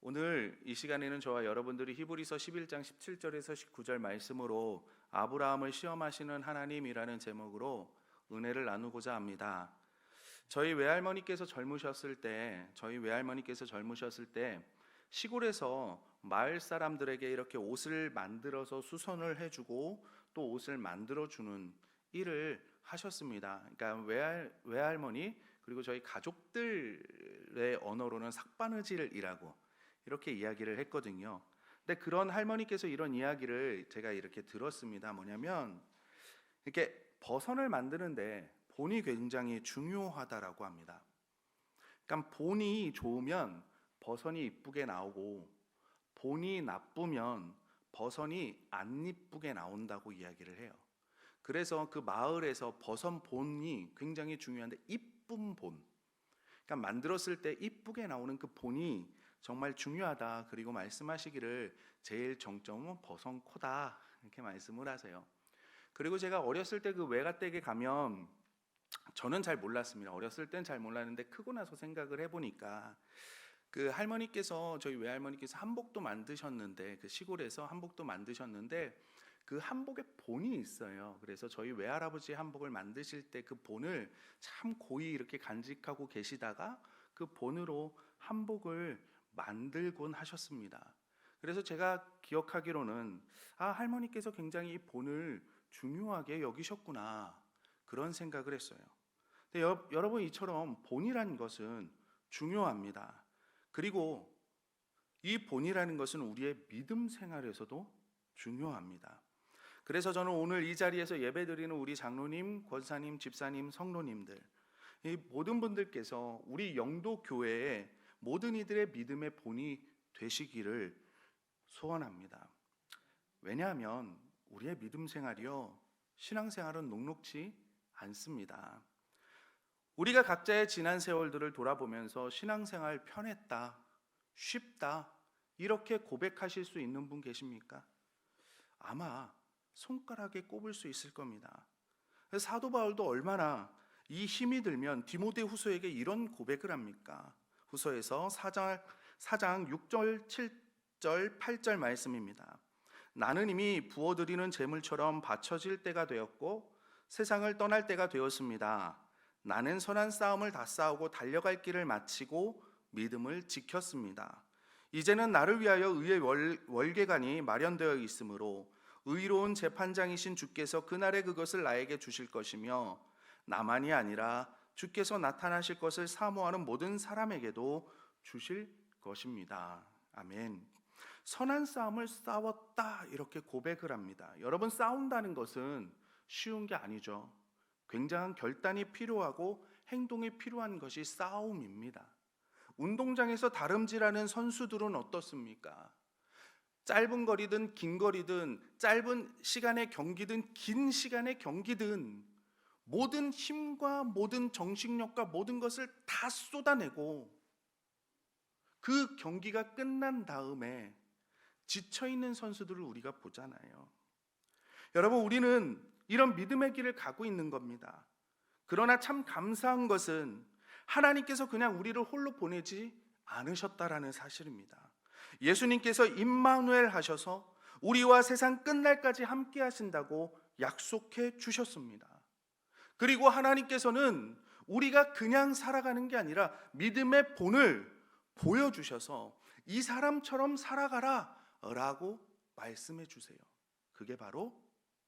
오늘 이 시간에는 저와 여러분들이 히브리서 11장 17절에서 19절 말씀으로 아브라함을 시험하시는 하나님이라는 제목으로 은혜를 나누고자 합니다. 저희 외할머니께서 젊으셨을 때 시골에서 마을 사람들에게 이렇게 옷을 만들어서 수선을 해주고 또 옷을 만들어주는 일을 하셨습니다. 그러니까 외할머니 그리고 저희 가족들의 언어로는 삭바느질이라고 이렇게 이야기를 했거든요. 근데 그런 할머니께서 이런 이야기를 제가 이렇게 들었습니다. 뭐냐면 이렇게 버선을 만드는데 본이 굉장히 중요하다라고 합니다. 그러니까 본이 좋으면 버선이 이쁘게 나오고 본이 나쁘면 버선이 안 이쁘게 나온다고 이야기를 해요. 그래서 그 마을에서 버선 본이 굉장히 중요한데 이쁜 본, 그러니까 만들었을 때 이쁘게 나오는 그 본이 정말 중요하다. 그리고 말씀하시기를 제일 정점은 버선 코다 이렇게 말씀을 하세요. 그리고 제가 어렸을 때 그 외가댁에 가면 저는 잘 몰랐습니다. 어렸을 땐 잘 몰랐는데 크고 나서 생각을 해보니까 그 할머니께서 저희 외할머니께서 한복도 만드셨는데 그 시골에서 한복도 만드셨는데 그 한복에 본이 있어요. 그래서 저희 외할아버지 한복을 만드실 때 그 본을 참 고이 이렇게 간직하고 계시다가 그 본으로 한복을 만들곤 하셨습니다. 그래서 제가 기억하기로는 할머니께서 굉장히 이 본을 중요하게 여기셨구나 그런 생각을 했어요. 근데 여러분 이처럼 본이라는 것은 중요합니다. 그리고 이 본이라는 것은 우리의 믿음 생활에서도 중요합니다. 그래서 저는 오늘 이 자리에서 예배드리는 우리 장로님, 권사님, 집사님, 성도님들 이 모든 분들께서 우리 영도 교회에 모든 이들의 믿음의 본이 되시기를 소원합니다. 왜냐하면 우리의 믿음 생활이요 신앙생활은 녹록지 않습니다. 우리가 각자의 지난 세월들을 돌아보면서 신앙생활 편했다, 쉽다 이렇게 고백하실 수 있는 분 계십니까? 아마 손가락에 꼽을 수 있을 겁니다. 사도 바울도 얼마나 이 힘이 들면 디모데후서에게 이런 고백을 합니까? 후서에서 4장 6절, 7절, 8절 말씀입니다. 나는 이미 부어드리는 제물처럼 바쳐질 때가 되었고 세상을 떠날 때가 되었습니다. 나는 선한 싸움을 다 싸우고 달려갈 길을 마치고 믿음을 지켰습니다. 이제는 나를 위하여 의의 월계관이 마련되어 있으므로 의로운 재판장이신 주께서 그날에 그것을 나에게 주실 것이며 나만이 아니라 주께서 나타나실 것을 사모하는 모든 사람에게도 주실 것입니다. 아멘. 선한 싸움을 싸웠다 이렇게 고백을 합니다. 여러분 싸운다는 것은 쉬운 게 아니죠. 굉장한 결단이 필요하고 행동이 필요한 것이 싸움입니다. 운동장에서 다름질하는 선수들은 어떻습니까? 짧은 거리든 긴 거리든 짧은 시간의 경기든 긴 시간의 경기든 모든 힘과 모든 정신력과 모든 것을 다 쏟아내고 그 경기가 끝난 다음에 지쳐있는 선수들을 우리가 보잖아요. 여러분 우리는 이런 믿음의 길을 가고 있는 겁니다. 그러나 참 감사한 것은 하나님께서 그냥 우리를 홀로 보내지 않으셨다라는 사실입니다. 예수님께서 임마누엘 하셔서 우리와 세상 끝날까지 함께 하신다고 약속해 주셨습니다. 그리고 하나님께서는 우리가 그냥 살아가는 게 아니라 믿음의 본을 보여주셔서 이 사람처럼 살아가라 라고 말씀해 주세요. 그게 바로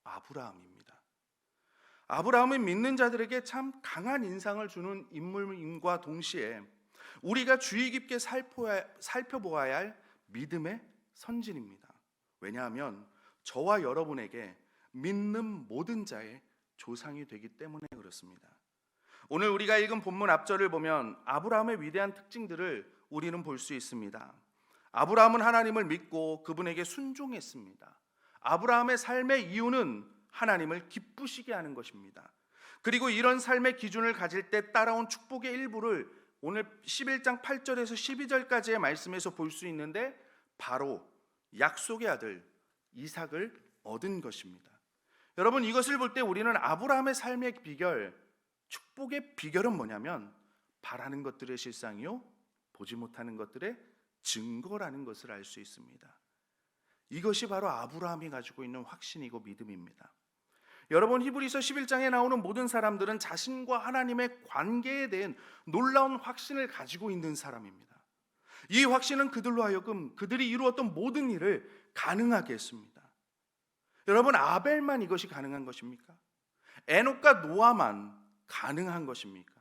아브라함입니다. 아브라함은 믿는 자들에게 참 강한 인상을 주는 인물임과 동시에 우리가 주의 깊게 살펴보아야 할 믿음의 선진입니다. 왜냐하면 저와 여러분에게 믿는 모든 자의 조상이 되기 때문에 그렇습니다. 오늘 우리가 읽은 본문 앞절을 보면 아브라함의 위대한 특징들을 우리는 볼 수 있습니다. 아브라함은 하나님을 믿고 그분에게 순종했습니다. 아브라함의 삶의 이유는 하나님을 기쁘시게 하는 것입니다. 그리고 이런 삶의 기준을 가질 때 따라온 축복의 일부를 오늘 11장 8절에서 12절까지의 말씀에서 볼 수 있는데 바로 약속의 아들 이삭을 얻은 것입니다. 여러분 이것을 볼 때 우리는 아브라함의 삶의 비결, 축복의 비결은 뭐냐면 바라는 것들의 실상이요 보지 못하는 것들의 증거라는 것을 알 수 있습니다. 이것이 바로 아브라함이 가지고 있는 확신이고 믿음입니다. 여러분, 히브리서 11장에 나오는 모든 사람들은 자신과 하나님의 관계에 대한 놀라운 확신을 가지고 있는 사람입니다. 이 확신은 그들로 하여금 그들이 이루었던 모든 일을 가능하게 했습니다. 여러분, 아벨만 이것이 가능한 것입니까? 에녹과 노아만 가능한 것입니까?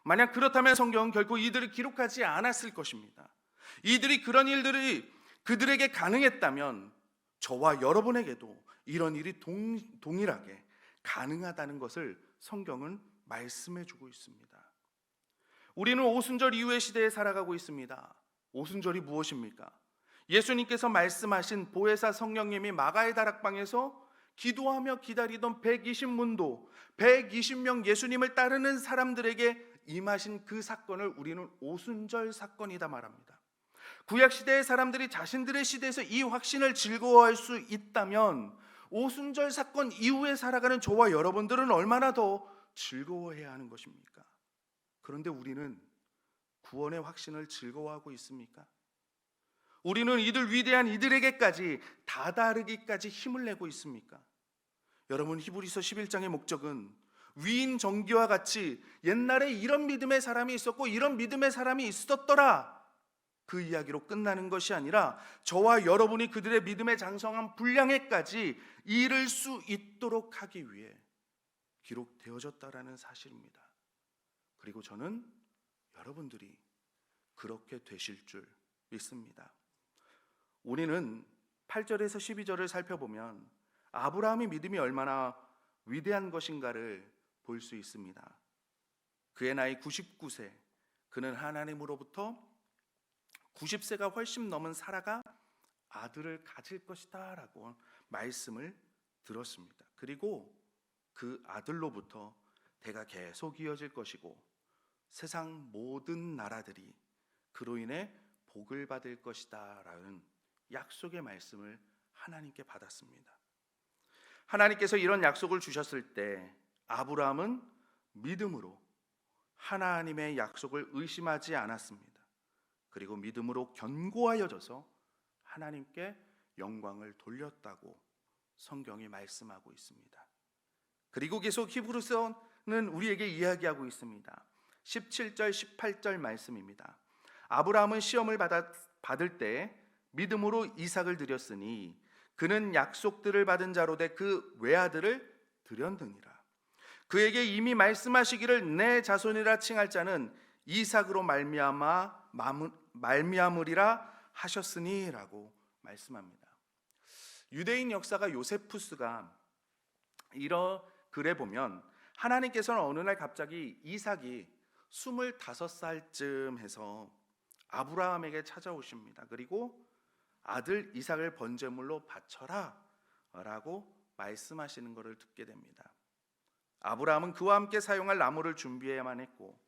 만약 그렇다면 성경은 결코 이들을 기록하지 않았을 것입니다. 이들이 그런 일들이 그들에게 가능했다면 저와 여러분에게도 이런 일이 동일하게 가능하다는 것을 성경은 말씀해 주고 있습니다. 우리는 오순절 이후의 시대에 살아가고 있습니다. 오순절이 무엇입니까? 예수님께서 말씀하신 보혜사 성령님이 마가의 다락방에서 기도하며 기다리던 120문도 120명 예수님을 따르는 사람들에게 임하신 그 사건을 우리는 오순절 사건이다 말합니다. 구약시대의 사람들이 자신들의 시대에서 이 확신을 즐거워할 수 있다면 오순절 사건 이후에 살아가는 저와 여러분들은 얼마나 더 즐거워해야 하는 것입니까? 그런데 우리는 구원의 확신을 즐거워하고 있습니까? 우리는 이들 위대한 이들에게까지 다다르기까지 힘을 내고 있습니까? 여러분, 히브리서 11장의 목적은 위인 정기와 같이 옛날에 이런 믿음의 사람이 있었고 이런 믿음의 사람이 있었더라, 그 이야기로 끝나는 것이 아니라 저와 여러분이 그들의 믿음의 장성한 분량에까지 이를 수 있도록 하기 위해 기록되어졌다라는 사실입니다. 그리고 저는 여러분들이 그렇게 되실 줄 믿습니다. 우리는 8절에서 12절을 살펴보면 아브라함의 믿음이 얼마나 위대한 것인가를 볼 수 있습니다. 그의 나이 99세, 그는 하나님으로부터 90세가 훨씬 넘은 사라가 아들을 가질 것이다 라고 말씀을 들었습니다. 그리고 그 아들로부터 대가 계속 이어질 것이고 세상 모든 나라들이 그로 인해 복을 받을 것이다 라는 약속의 말씀을 하나님께 받았습니다. 하나님께서 이런 약속을 주셨을 때 아브라함은 믿음으로 하나님의 약속을 의심하지 않았습니다. 그리고 믿음으로 견고하여져서 하나님께 영광을 돌렸다고 성경이 말씀하고 있습니다. 그리고 계속 히브리서는 우리에게 이야기하고 있습니다. 17절 18절 말씀입니다. 아브라함은 시험을 받을 때 믿음으로 이삭을 드렸으니 그는 약속들을 받은 자로 돼 그 외아들을 드렸느니라. 그에게 이미 말씀하시기를 내 자손이라 칭할 자는 이삭으로 말미암으리라 하셨으니라고 말씀합니다. 유대인 역사가 요세푸스가 이런 글에 보면 하나님께서는 어느 날 갑자기 이삭이 25살쯤 해서 아브라함에게 찾아오십니다. 그리고 아들 이삭을 번제물로 바쳐라 라고 말씀하시는 것을 듣게 됩니다. 아브라함은 그와 함께 사용할 나무를 준비해야만 했고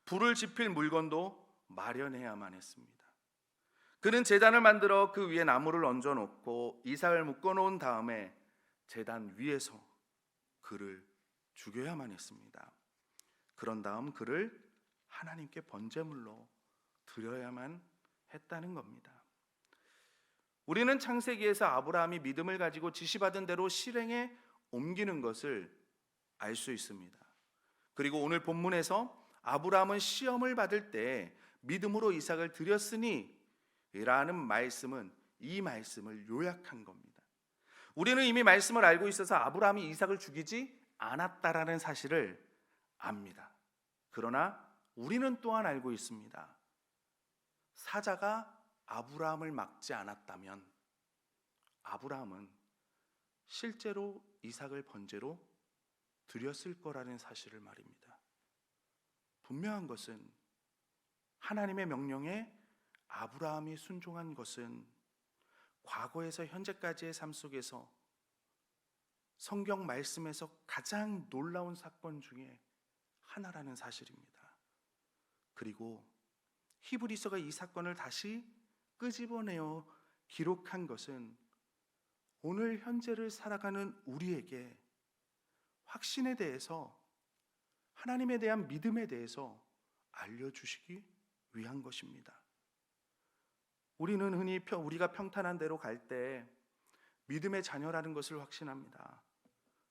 불을 지필 물건도 마련해야만 했습니다. 그는 제단을 만들어 그 위에 나무를 얹어놓고 이삭을 묶어놓은 다음에 제단 위에서 그를 죽여야만 했습니다. 그런 다음 그를 하나님께 번제물로 드려야만 했다는 겁니다. 우리는 창세기에서 아브라함이 믿음을 가지고 지시받은 대로 실행에 옮기는 것을 알 수 있습니다. 그리고 오늘 본문에서 아브라함은 시험을 받을 때 믿음으로 이삭을 드렸으니 라는 말씀은 이 말씀을 요약한 겁니다. 우리는 이미 말씀을 알고 있어서 아브라함이 이삭을 죽이지 않았다라는 사실을 압니다. 그러나 우리는 또한 알고 있습니다. 사자가 아브라함을 막지 않았다면 아브라함은 실제로 이삭을 번제로 드렸을 거라는 사실을 말입니다. 분명한 것은 하나님의 명령에 아브라함이 순종한 것은 과거에서 현재까지의 삶 속에서 성경 말씀에서 가장 놀라운 사건 중에 하나라는 사실입니다. 그리고 히브리서가 이 사건을 다시 끄집어내어 기록한 것은 오늘 현재를 살아가는 우리에게 확신에 대해서, 하나님에 대한 믿음에 대해서 알려주시기 위한 것입니다. 우리는 흔히 우리가 평탄한 대로 갈 때 믿음의 자녀라는 것을 확신합니다.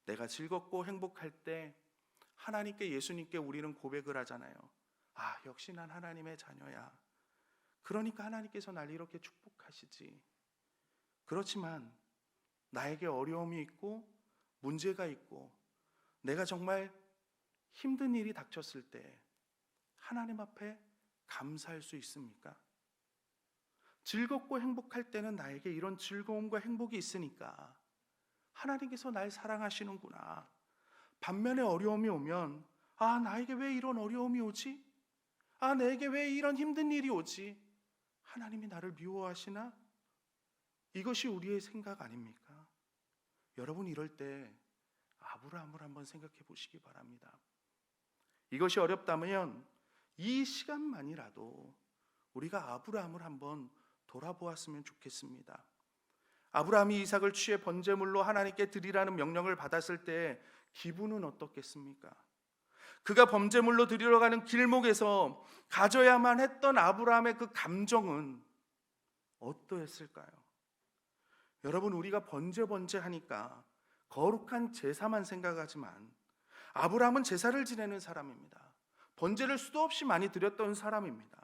내가 즐겁고 행복할 때 하나님께, 예수님께 우리는 고백을 하잖아요. 아, 역시 난 하나님의 자녀야. 그러니까 하나님께서 날 이렇게 축복하시지. 그렇지만 나에게 어려움이 있고 문제가 있고 내가 정말 힘든 일이 닥쳤을 때 하나님 앞에 감사할 수 있습니까? 즐겁고 행복할 때는 나에게 이런 즐거움과 행복이 있으니까 하나님께서 날 사랑하시는구나. 반면에 어려움이 오면 아, 나에게 왜 이런 어려움이 오지? 아, 내게 왜 이런 힘든 일이 오지? 하나님이 나를 미워하시나? 이것이 우리의 생각 아닙니까? 여러분, 이럴 때 아브라함을 한번 생각해 보시기 바랍니다. 이것이 어렵다면 이 시간만이라도 우리가 아브라함을 한번 돌아보았으면 좋겠습니다. 아브라함이 이삭을 취해 번제물로 하나님께 드리라는 명령을 받았을 때 기분은 어떻겠습니까? 그가 번제물로 드리러 가는 길목에서 가져야만 했던 아브라함의 그 감정은 어떠했을까요? 여러분, 우리가 번제 하니까 거룩한 제사만 생각하지만 아브라함은 제사를 지내는 사람입니다. 번제를 수도 없이 많이 드렸던 사람입니다.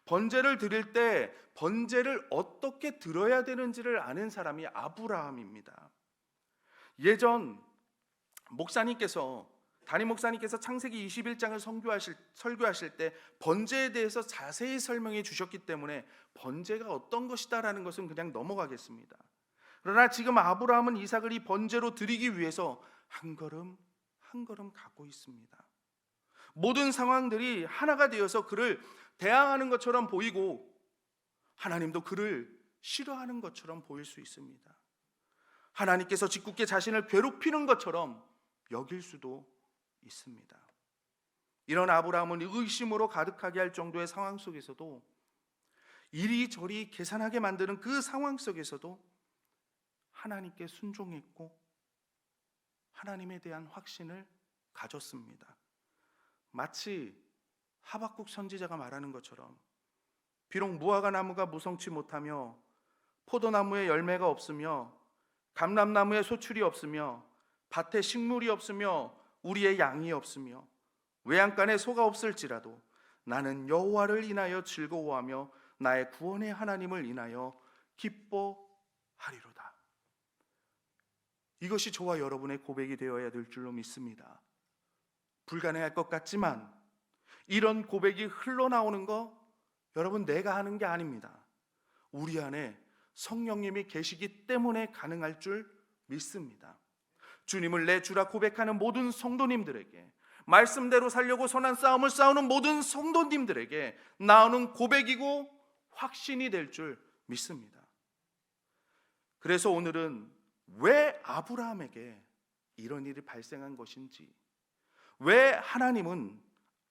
번제를 드릴 때 번제를 어떻게 드려야 되는지를 아는 사람이 아브라함입니다. 예전 담임 목사님께서 창세기 21장을 설교하실 때 번제에 대해서 자세히 설명해 주셨기 때문에 번제가 어떤 것이다라는 것은 그냥 넘어가겠습니다. 그러나 지금 아브라함은 이삭을 이 번제로 드리기 위해서 한 걸음 한 걸음 가고 있습니다. 모든 상황들이 하나가 되어서 그를 대항하는 것처럼 보이고 하나님도 그를 싫어하는 것처럼 보일 수 있습니다. 하나님께서 짓궂게 자신을 괴롭히는 것처럼 여길 수도 있습니다. 이런 아브라함은 의심으로 가득하게 할 정도의 상황 속에서도, 이리저리 계산하게 만드는 그 상황 속에서도 하나님께 순종했고 하나님에 대한 확신을 가졌습니다. 마치 하박국 선지자가 말하는 것처럼 비록 무화과 나무가 무성치 못하며 포도나무에 열매가 없으며 감람나무에 소출이 없으며 밭에 식물이 없으며 우리의 양이 없으며 외양간에 소가 없을지라도 나는 여호와를 인하여 즐거워하며 나의 구원의 하나님을 인하여 기뻐하리로다. 이것이 저와 여러분의 고백이 되어야 될 줄로 믿습니다. 불가능할 것 같지만 이런 고백이 흘러나오는 거 여러분, 내가 하는 게 아닙니다. 우리 안에 성령님이 계시기 때문에 가능할 줄 믿습니다. 주님을 내 주라 고백하는 모든 성도님들에게, 말씀대로 살려고 선한 싸움을 싸우는 모든 성도님들에게 나오는 고백이고 확신이 될 줄 믿습니다. 그래서 오늘은 왜 아브라함에게 이런 일이 발생한 것인지, 왜 하나님은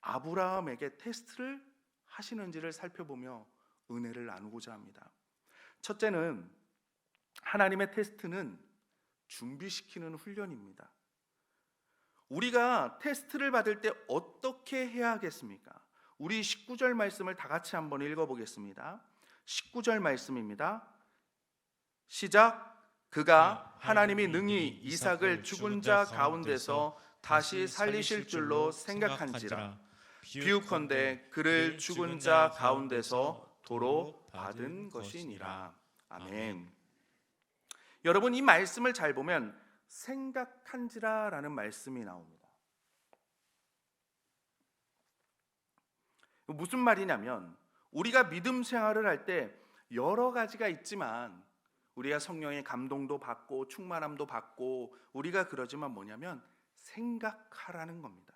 아브라함에게 테스트를 하시는지를 살펴보며 은혜를 나누고자 합니다. 첫째는, 하나님의 테스트는 준비시키는 훈련입니다. 우리가 테스트를 받을 때 어떻게 해야 하겠습니까? 우리 19절 말씀을 다 같이 한번 읽어보겠습니다. 19절 말씀입니다. 시작. 그가 하나님이 능히 이삭을 죽은 자 가운데서 다시 살리실 줄로 생각한지라. 비유컨대 그를 죽은 자 가운데서 도로 받은 것이니라. 아멘. 여러분, 이 말씀을 잘 보면 생각한지라 라는 말씀이 나옵니다. 무슨 말이냐면, 우리가 믿음 생활을 할 때 여러 가지가 있지만 우리가 성령의 감동도 받고 충만함도 받고 우리가 그러지만 뭐냐면 생각하라는 겁니다.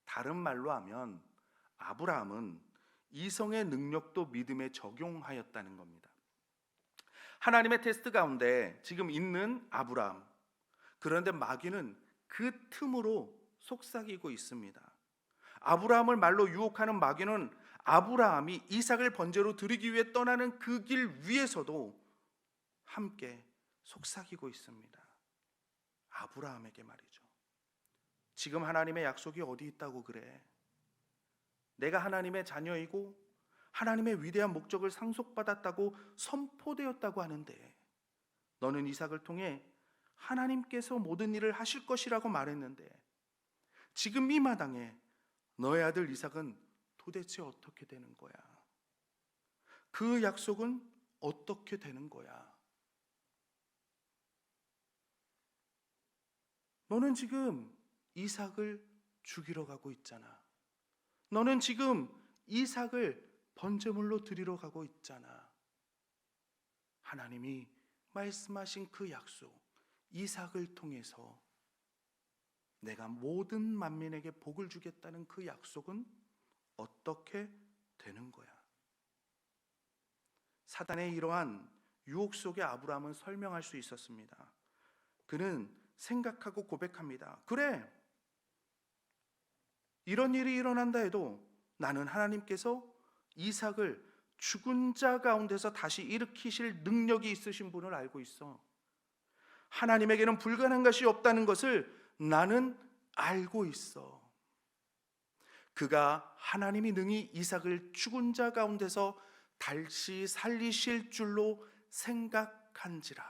다른 말로 하면 아브라함은 이성의 능력도 믿음에 적용하였다는 겁니다. 하나님의 테스트 가운데 지금 있는 아브라함, 그런데 마귀는 그 틈으로 속삭이고 있습니다. 아브라함을 말로 유혹하는 마귀는 아브라함이 이삭을 번제로 드리기 위해 떠나는 그 길 위에서도 함께 속삭이고 있습니다. 아브라함에게 말이죠. 지금 하나님의 약속이 어디 있다고 그래? 내가 하나님의 자녀이고 하나님의 위대한 목적을 상속받았다고 선포되었다고 하는데, 너는 이삭을 통해 하나님께서 모든 일을 하실 것이라고 말했는데, 지금 이 마당에 너의 아들 이삭은 도대체 어떻게 되는 거야? 그 약속은 어떻게 되는 거야? 너는 지금 이삭을 죽이러 가고 있잖아. 너는 지금 이삭을 번제물로 드리러 가고 있잖아. 하나님이 말씀하신 그 약속, 이삭을 통해서 내가 모든 만민에게 복을 주겠다는 그 약속은 어떻게 되는 거야? 사단의 이러한 유혹 속에 아브라함은 설명할 수 있었습니다. 그는 생각하고 고백합니다. 그래, 이런 일이 일어난다 해도 나는 하나님께서 이삭을 죽은 자 가운데서 다시 일으키실 능력이 있으신 분을 알고 있어. 하나님에게는 불가능한 것이 없다는 것을 나는 알고 있어. 그가 하나님이 능히 이삭을 죽은 자 가운데서 다시 살리실 줄로 생각한지라.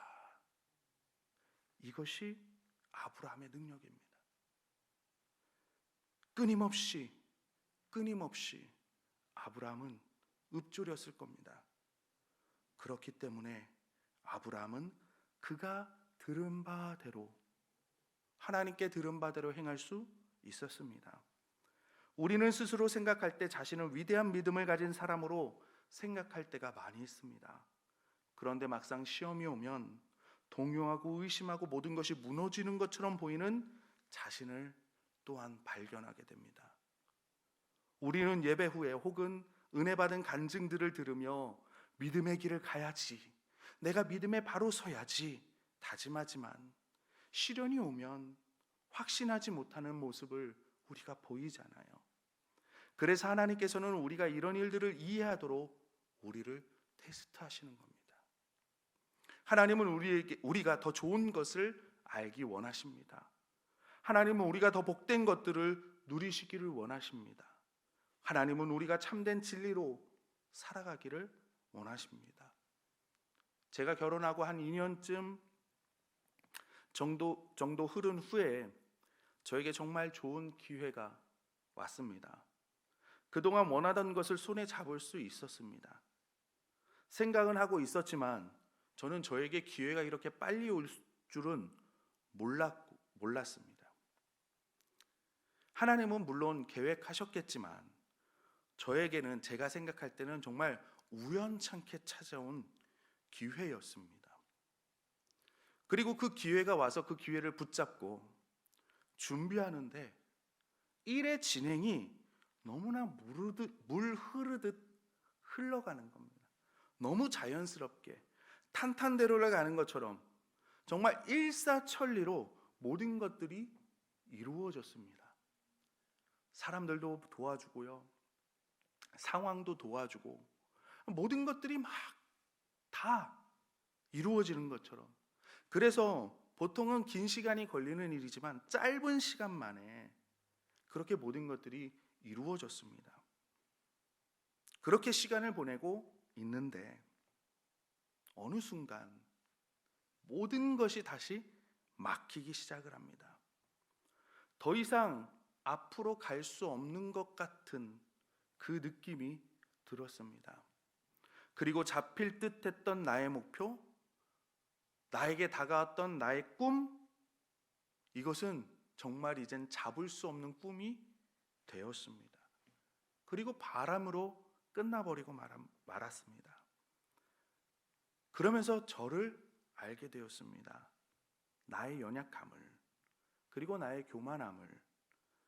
이것이 아브라함의 능력입니다. 끊임없이 아브라함은 읊조렸을 겁니다. 그렇기 때문에 아브라함은 그가 들은 바대로, 하나님께 들은 바대로 행할 수 있었습니다. 우리는 스스로 생각할 때 자신은 위대한 믿음을 가진 사람으로 생각할 때가 많이 있습니다. 그런데 막상 시험이 오면 동요하고 의심하고 모든 것이 무너지는 것처럼 보이는 자신을 또한 발견하게 됩니다. 우리는 예배 후에 혹은 은혜 받은 간증들을 들으며 믿음의 길을 가야지, 내가 믿음에 바로 서야지 다짐하지만 시련이 오면 확신하지 못하는 모습을 우리가 보이잖아요. 그래서 하나님께서는 우리가 이런 일들을 이해하도록 우리를 테스트하시는 겁니다. 하나님은 우리가 더 좋은 것을 알기 원하십니다. 하나님은 우리가 더 복된 것들을 누리시기를 원하십니다. 하나님은 우리가 참된 진리로 살아가기를 원하십니다. 제가 결혼하고 한 2년쯤 정도 흐른 후에 저에게 정말 좋은 기회가 왔습니다. 그동안 원하던 것을 손에 잡을 수 있었습니다. 생각은 하고 있었지만 저는 저에게 기회가 이렇게 빨리 올 줄은 몰랐습니다. 하나님은 물론 계획하셨겠지만 저에게는, 제가 생각할 때는 정말 우연찮게 찾아온 기회였습니다. 그리고 그 기회가 와서 그 기회를 붙잡고 준비하는데 일의 진행이 너무나 물 흐르듯 흘러가는 겁니다. 너무 자연스럽게 탄탄대로를 가는 것처럼 정말 일사천리로 모든 것들이 이루어졌습니다. 사람들도 도와주고요, 상황도 도와주고, 모든 것들이 막 다 이루어지는 것처럼. 그래서 보통은 긴 시간이 걸리는 일이지만 짧은 시간 만에 그렇게 모든 것들이 이루어졌습니다. 그렇게 시간을 보내고 있는데 어느 순간 모든 것이 다시 막히기 시작을 합니다. 더 이상 앞으로 갈 수 없는 것 같은 그 느낌이 들었습니다. 그리고 잡힐 듯 했던 나의 목표, 나에게 다가왔던 나의 꿈, 이것은 정말 이젠 잡을 수 없는 꿈이 되었습니다. 그리고 바람으로 끝나버리고 말았습니다. 그러면서 저를 알게 되었습니다. 나의 연약함을, 그리고 나의 교만함을,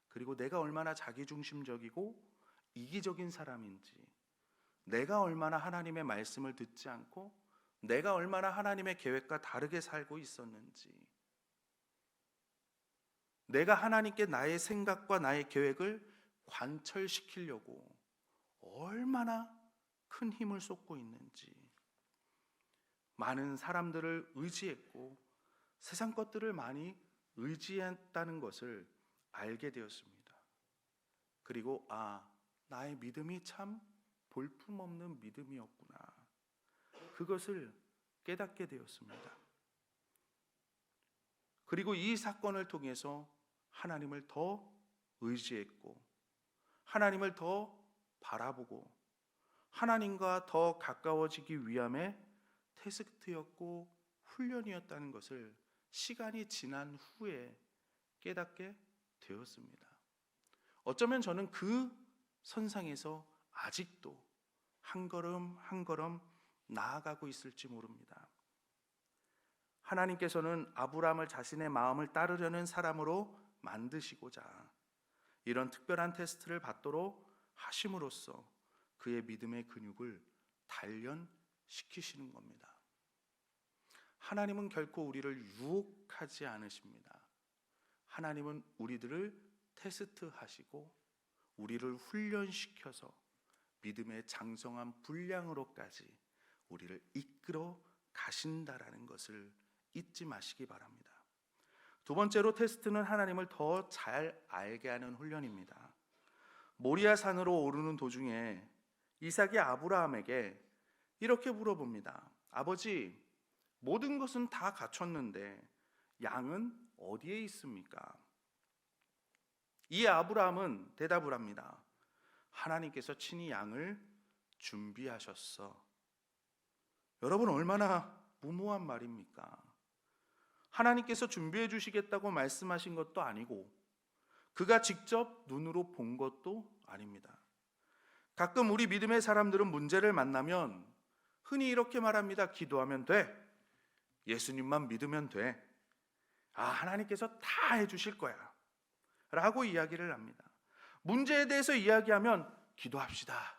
그리고 내가 얼마나 자기중심적이고 이기적인 사람인지, 내가 얼마나 하나님의 말씀을 듣지 않고 내가 얼마나 하나님의 계획과 다르게 살고 있었는지, 내가 하나님께 나의 생각과 나의 계획을 관철시키려고 얼마나 큰 힘을 쏟고 있는지, 많은 사람들을 의지했고 세상 것들을 많이 의지했다는 것을 알게 되었습니다. 그리고 나의 믿음이 참 볼품없는 믿음이었구나. 그것을 깨닫게 되었습니다. 그리고 이 사건을 통해서 하나님을 더 의지했고, 하나님을 더 바라보고, 하나님과 더 가까워지기 위함의 테스트였고 훈련이었다는 것을 시간이 지난 후에 깨닫게 되었습니다. 어쩌면 저는 그 선상에서 아직도 한 걸음 한 걸음 나아가고 있을지 모릅니다. 하나님께서는 아브라함을 자신의 마음을 따르려는 사람으로 만드시고자 이런 특별한 테스트를 받도록 하심으로써 그의 믿음의 근육을 단련시키시는 겁니다. 하나님은 결코 우리를 유혹하지 않으십니다. 하나님은 우리들을 테스트하시고 우리를 훈련시켜서 믿음의 장성한 분량으로까지 우리를 이끌어 가신다라는 것을 잊지 마시기 바랍니다. 두 번째로 테스트는 하나님을 더 잘 알게 하는 훈련입니다. 모리아 산으로 오르는 도중에 이삭이 아브라함에게 이렇게 물어봅니다. 아버지, 모든 것은 다 갖췄는데 양은 어디에 있습니까? 이에 아브라함은 대답을 합니다. 하나님께서 친히 양을 준비하셨어. 여러분, 얼마나 무모한 말입니까? 하나님께서 준비해 주시겠다고 말씀하신 것도 아니고 그가 직접 눈으로 본 것도 아닙니다. 가끔 우리 믿음의 사람들은 문제를 만나면 흔히 이렇게 말합니다. 기도하면 돼. 예수님만 믿으면 돼. 하나님께서 다 해주실 거야 라고 이야기를 합니다. 문제에 대해서 이야기하면 기도합시다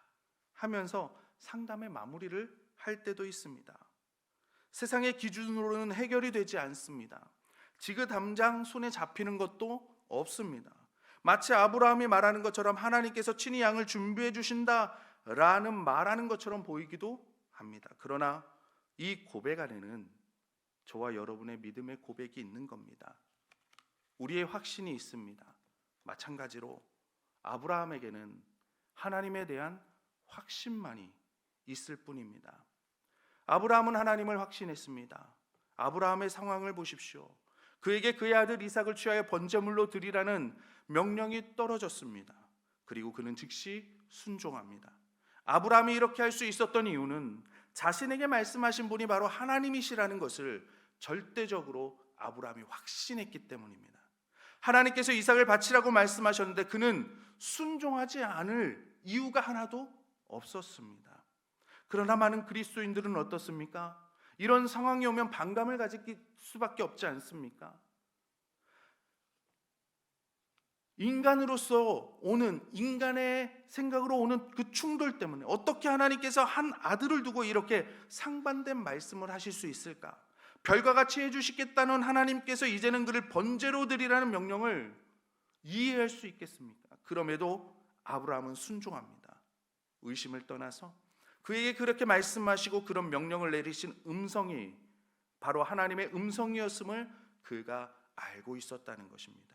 하면서 상담의 마무리를 할 때도 있습니다. 세상의 기준으로는 해결이 되지 않습니다. 지금 당장 손에 잡히는 것도 없습니다. 마치 아브라함이 말하는 것처럼 하나님께서 친히 양을 준비해 주신다라는 말하는 것처럼 보이기도 합니다. 그러나 이 고백 안에는 저와 여러분의 믿음의 고백이 있는 겁니다. 우리의 확신이 있습니다. 마찬가지로 아브라함에게는 하나님에 대한 확신만이 있을 뿐입니다. 아브라함은 하나님을 확신했습니다. 아브라함의 상황을 보십시오. 그에게 그의 아들 이삭을 취하여 번제물로 드리라는 명령이 떨어졌습니다. 그리고 그는 즉시 순종합니다. 아브라함이 이렇게 할 수 있었던 이유는 자신에게 말씀하신 분이 바로 하나님이시라는 것을 절대적으로 아브라함이 확신했기 때문입니다. 하나님께서 이삭을 바치라고 말씀하셨는데 그는 순종하지 않을 이유가 하나도 없었습니다. 그러나 많은 그리스도인들은 어떻습니까? 이런 상황이 오면 반감을 가질 수밖에 없지 않습니까? 인간으로서 오는, 인간의 생각으로 오는 그 충돌 때문에 어떻게 하나님께서 한 아들을 두고 이렇게 상반된 말씀을 하실 수 있을까? 별과 같이 해주시겠다는 하나님께서 이제는 그를 번제로 드리라는 명령을 이해할 수 있겠습니까? 그럼에도 아브라함은 순종합니다. 의심을 떠나서 그에게 그렇게 말씀하시고 그런 명령을 내리신 음성이 바로 하나님의 음성이었음을 그가 알고 있었다는 것입니다.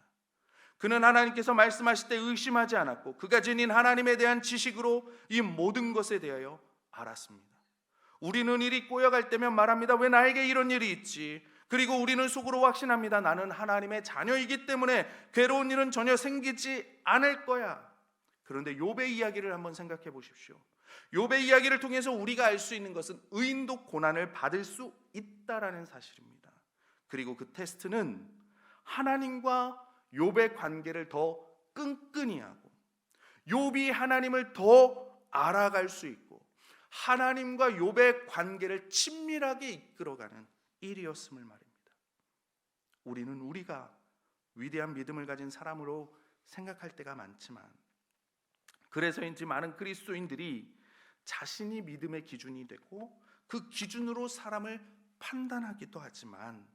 그는 하나님께서 말씀하실 때 의심하지 않았고 그가 지닌 하나님에 대한 지식으로 이 모든 것에 대하여 알았습니다. 우리는 일이 꼬여갈 때면 말합니다. 왜 나에게 이런 일이 있지? 그리고 우리는 속으로 확신합니다. 나는 하나님의 자녀이기 때문에 괴로운 일은 전혀 생기지 않을 거야. 그런데 욥의 이야기를 한번 생각해 보십시오. 욥의 이야기를 통해서 우리가 알 수 있는 것은 의인도 고난을 받을 수 있다라는 사실입니다. 그리고 그 테스트는 하나님과 욥의 관계를 더 끈끈이 하고 욥이 하나님을 더 알아갈 수 있고 하나님과 욥의 관계를 친밀하게 이끌어가는 일이었음을 말입니다. 우리는 우리가 위대한 믿음을 가진 사람으로 생각할 때가 많지만 그래서인지 많은 그리스도인들이 자신이 믿음의 기준이 되고 그 기준으로 사람을 판단하기도 하지만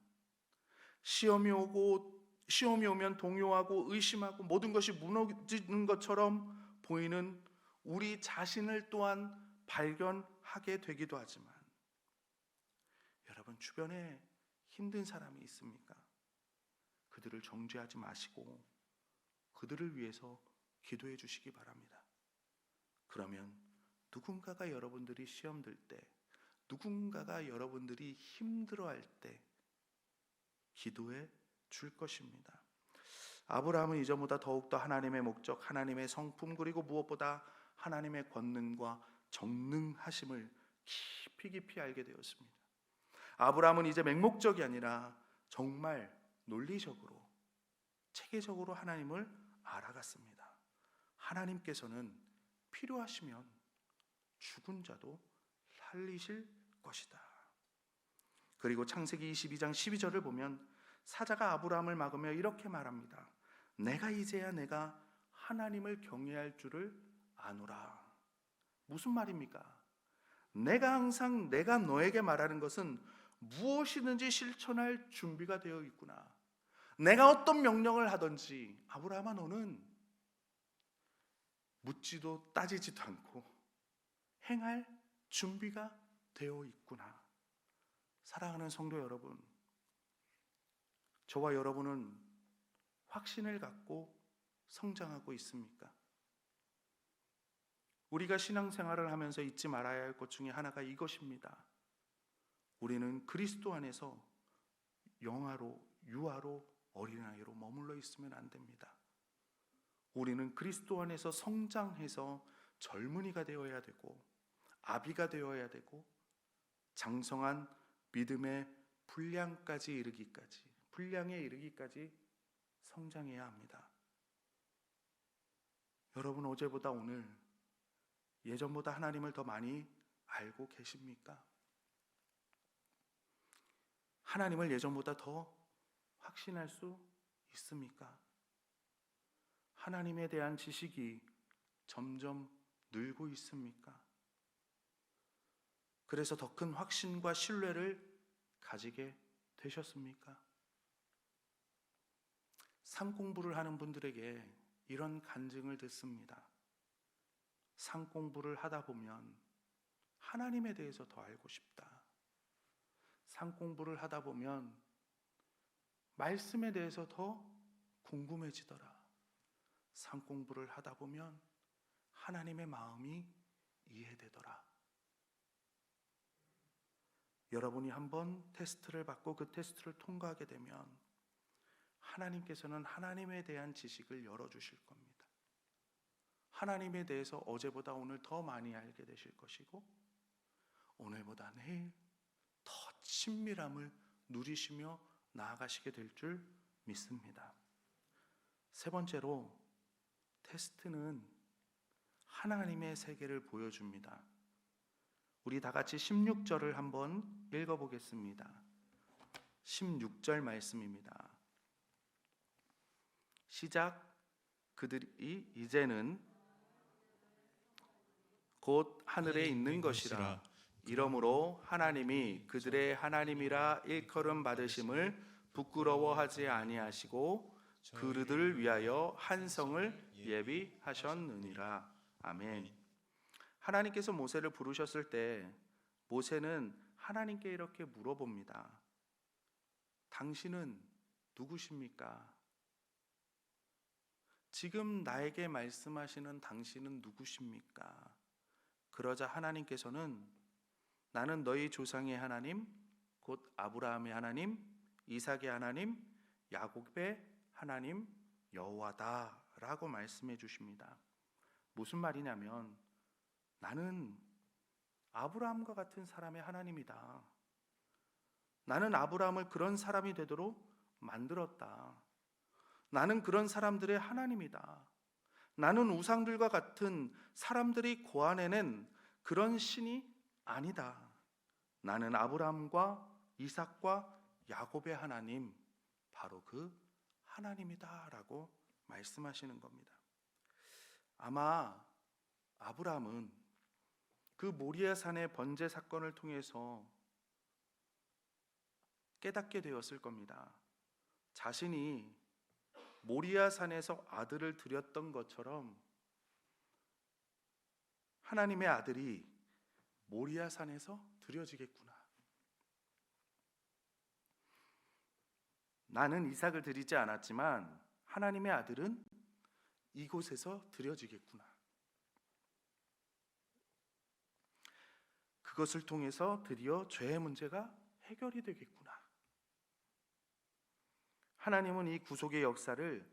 시험이 오면 동요하고 의심하고 모든 것이 무너지는 것처럼 보이는 우리 자신을 또한 발견하게 되기도 하지만 여러분 주변에 힘든 사람이 있습니까? 그들을 정죄하지 마시고 그들을 위해서 기도해 주시기 바랍니다. 그러면 누군가가 여러분들이 시험 들 때, 누군가가 여러분들이 힘들어할 때 기도해 줄 것입니다. 아브라함은 이전보다 더욱더 하나님의 목적, 하나님의 성품, 그리고 무엇보다 하나님의 권능과 정능하심을 깊이 알게 되었습니다. 아브라함은 이제 맹목적이 아니라 정말 논리적으로, 체계적으로 하나님을 알아갔습니다. 하나님께서는 필요하시면 죽은 자도 살리실 것이다. 그리고 창세기 22장 12절을 보면 사자가 아브라함을 막으며 이렇게 말합니다. 내가 이제야 내가 하나님을 경외할 줄을 아노라. 무슨 말입니까? 내가 너에게 말하는 것은 무엇이든지 실천할 준비가 되어 있구나. 내가 어떤 명령을 하든지 아브라함아, 너는 묻지도 따지지도 않고 행할 준비가 되어 있구나. 사랑하는 성도 여러분, 저와 여러분은 확신을 갖고 성장하고 있습니까? 우리가 신앙생활을 하면서 잊지 말아야 할 것 중에 하나가 이것입니다. 우리는 그리스도 안에서 영아로, 유아로, 어린아이로 머물러 있으면 안 됩니다. 우리는 그리스도 안에서 성장해서 젊은이가 되어야 되고, 아비가 되어야 되고, 장성한 믿음의 분량에 이르기까지 성장해야 합니다. 여러분, 어제보다 오늘, 예전보다 하나님을 더 많이 알고 계십니까? 하나님을 예전보다 더 확신할 수 있습니까? 하나님에 대한 지식이 점점 늘고 있습니까? 그래서 더 큰 확신과 신뢰를 가지게 되셨습니까? 상 공부를 하는 분들에게 이런 간증을 듣습니다. 상 공부를 하다 보면 하나님에 대해서 더 알고 싶다. 상 공부를 하다 보면 말씀에 대해서 더 궁금해지더라. 상 공부를 하다 보면 하나님의 마음이 이해되더라. 여러분이 한번 테스트를 받고 그 테스트를 통과하게 되면 하나님께서는 하나님에 대한 지식을 열어주실 겁니다. 하나님에 대해서 어제보다 오늘 더 많이 알게 되실 것이고, 오늘보다 내일 더 친밀함을 누리시며 나아가시게 될 줄 믿습니다. 세 번째로, 테스트는 하나님의 세계를 보여줍니다. 우리 다 같이 16절을 한번 읽어보겠습니다. 16절 말씀입니다. 시작. 그들이 이제는 곧 하늘에 있는 것이라. 이러므로 하나님이 그들의 하나님이라 일컬음 받으심을 부끄러워하지 아니하시고 그들을 위하여 한 성을 예비하셨느니라. 아멘. 하나님께서 모세를 부르셨을 때 모세는 하나님께 이렇게 물어봅니다. 당신은 누구십니까? 지금 나에게 말씀하시는 당신은 누구십니까? 그러자 하나님께서는 나는 너희 조상의 하나님, 곧 아브라함의 하나님, 이삭의 하나님, 야곱의 하나님 여호와다 라고 말씀해 주십니다. 무슨 말이냐면, 나는 아브라함과 같은 사람의 하나님이다. 나는 아브라함을 그런 사람이 되도록 만들었다. 나는 그런 사람들의 하나님이다. 나는 우상들과 같은 사람들이 고안해낸 그런 신이 아니다. 나는 아브라함과 이삭과 야곱의 하나님, 바로 그 하나님이다 라고 말씀하시는 겁니다. 아마 아브라함은 그 모리아산의 번제 사건을 통해서 깨닫게 되었을 겁니다. 자신이 모리아산에서 아들을 드렸던 것처럼 하나님의 아들이 모리아산에서 드려지겠구나. 나는 이삭을 드리지 않았지만 하나님의 아들은 이곳에서 드려지겠구나. 그것을 통해서 드디어 죄의 문제가 해결이 되겠구나. 하나님은 이 구속의 역사를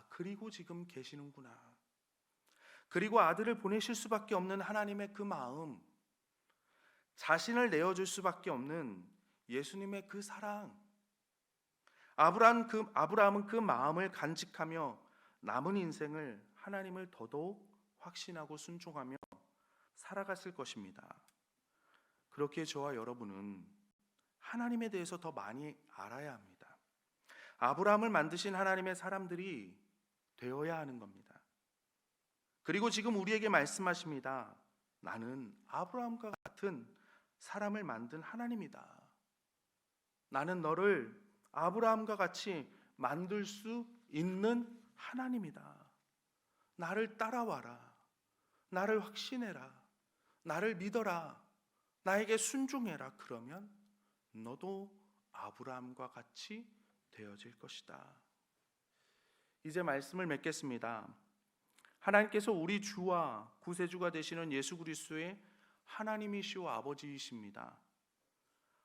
그리고 지금 계시는구나. 그리고 아들을 보내실 수밖에 없는 하나님의 그 마음, 자신을 내어줄 수밖에 없는 예수님의 그 사랑, 아브라함은 그 마음을 간직하며 남은 인생을 하나님을 더더욱 확신하고 순종하며 살아갔을 것입니다. 그렇게 저와 여러분은 하나님에 대해서 더 많이 알아야 합니다. 아브라함을 만드신 하나님의 사람들이 되어야 하는 겁니다. 그리고 지금 우리에게 말씀하십니다. 나는 아브라함과 같은 사람을 만든 하나님이다. 나는 너를 아브라함과 같이 만들 수 있는 하나님이다. 나를 따라와라. 나를 확신해라. 나를 믿어라. 나에게 순종해라. 그러면 너도 아브라함과 같이 되어질 것이다. 이제 말씀을 맺겠습니다. 하나님께서 우리 주와 구세주가 되시는 예수 그리스도의 하나님이시오 아버지이십니다.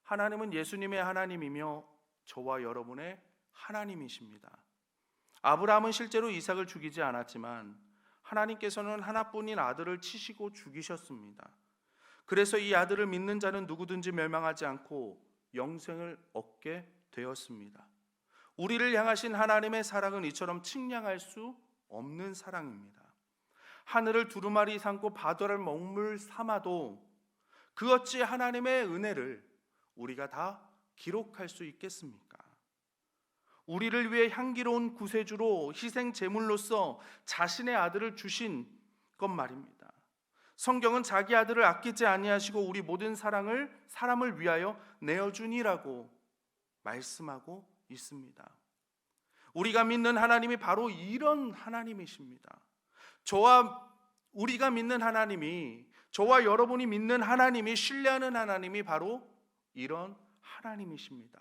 하나님은 예수님의 하나님이며 저와 여러분의 하나님이십니다. 아브라함은 실제로 이삭을 죽이지 않았지만 하나님께서는 하나뿐인 아들을 치시고 죽이셨습니다. 그래서 이 아들을 믿는 자는 누구든지 멸망하지 않고 영생을 얻게 되었습니다. 우리를 향하신 하나님의 사랑은 이처럼 측량할 수 없는 사랑입니다. 하늘을 두루마리 삼고 바다를 먹물 삼아도 그 어찌 하나님의 은혜를 우리가 다 기록할 수 있겠습니까? 우리를 위해 향기로운 구세주로 희생 제물로서 자신의 아들을 주신 것 말입니다. 성경은 자기 아들을 아끼지 아니하시고 우리 모든 사람을 위하여 내어주니라고 말씀하고 있습니다. 우리가 믿는 하나님이 바로 이런 하나님이십니다. 우리가 믿는 하나님이, 저와 여러분이 믿는 하나님이, 신뢰하는 하나님이 바로 이런 하나님이십니다.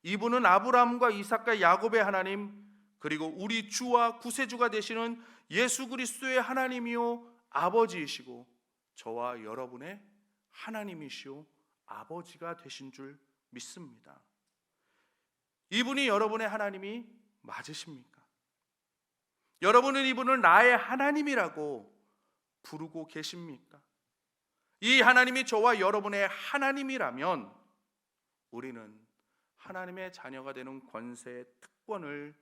이분은 아브라함과 이삭과 야곱의 하나님, 그리고 우리 주와 구세주가 되시는 예수 그리스도의 하나님이요 아버지이시고 저와 여러분의 하나님이시요 아버지가 되신 줄 믿습니다. 이분이 여러분의 하나님이 맞으십니까? 여러분은 이분을 나의 하나님이라고 부르고 계십니까? 이 하나님이 저와 여러분의 하나님이라면 우리는 하나님의 자녀가 되는 권세의 특권을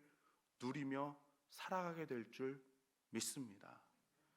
누리며 살아가게 될 줄 믿습니다.